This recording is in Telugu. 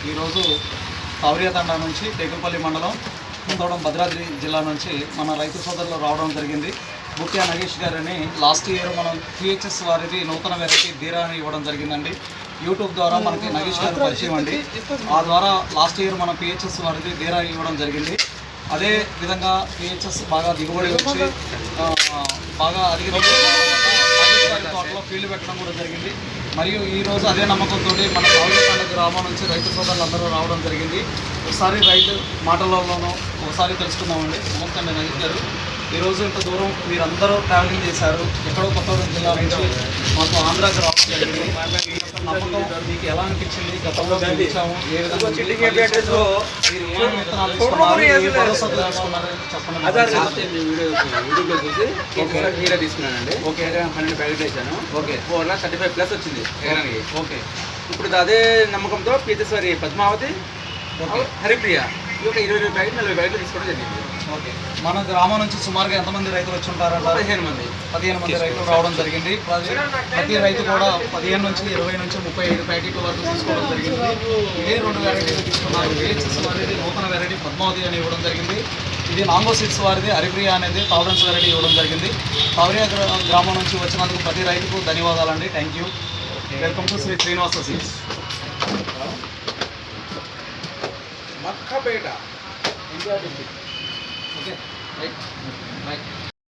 ఈరోజు తావరియతండ నుంచి టేకులపల్లి మండలం కొత్తగూడెం భద్రాద్రి జిల్లా నుంచి మన రైతు సోదరులు రావడం జరిగింది. ముఖ్య నగేష్ గారని లాస్ట్ ఇయర్ మనం PHS వారిది నూతన వెరైటీ ధీరా అని ఇవ్వడం జరిగిందండి. యూట్యూబ్ ద్వారా మనకి నగేష్ గారు పరిచయం అండి. ఆ ద్వారా లాస్ట్ ఇయర్ మనం PHS వారిది ధీరా ఇవ్వడం జరిగింది. అదే విధంగా PHS బాగా దిగుబడి వచ్చి బాగా అధిక తోటలో ఫీల్డ్ పెట్టడం కూడా జరిగింది. మరియు ఈరోజు అదే నమ్మకంతో మన తావరియతండ గ్రామం నుంచి రైతు సోదరులందరూ రావడం జరిగింది. ఒకసారి రైతు మాటలలోనూ ఒకసారి తెలుసుకుందామండి. నమస్తే అండి నగేష్ గారు. ఈరోజు ఇంత దూరం మీరందరూ ట్రావెలింగ్ చేశారు. ఎక్కడో కొత్తగూడెం జిల్లా నుంచి మాకు ఆంధ్రాకి రావడం జరిగింది. నమ్మకం మీకు ఎలా అనిపించింది? గతంలో గెలిచాము ఏ విధంగా మీరు ఏం విత్తనాలు తీసుకున్నారు, ఏ భరోసా తెలుసుకున్నారు చెప్పండి. యూట్యూబ్లో చూసి హీరో తీసుకున్నానండి. ఓకే 12 ప్యాకెట్ వేసాను. ఓకే 4,35+ వచ్చింది ఎకరానికి. ఓకే ఇప్పుడు అదే నమ్మకంతో PHS వారి పద్మావతి హరిప్రియ ఈ ఒక 20 ప్యాకెట్ 40 ప్యాకెట్లు తీసుకోవడం జరిగింది. ఓకే మన గ్రామం నుంచి సుమారుగా ఎంతమంది రైతులు వచ్చి ఉంటారంట? 15 మంది రైతులు రావడం జరిగింది. ప్రతి రైతు కూడా 15 నుంచి 20 నుంచి 35 ప్యాకెట్ల వరకు తీసుకోవడం జరిగింది. ఇదే 2 వెరైటీలు తీసుకున్నారు. PHS వారిది నూతన వెరైటీ పద్మావతి అని ఇవ్వడం జరిగింది. ఇది నాంగో సీడ్స్ వారిది అరిప్రియ అనేది టాలరెన్స్ వెరైటీ ఇవ్వడం జరిగింది. తావరియా గ్రామం నుంచి వచ్చినందుకు ప్రతి రైతుకు ధన్యవాదాలండి. Thank you. Welcome to Shri Srinivasa seeds. Makkapeta okay right right.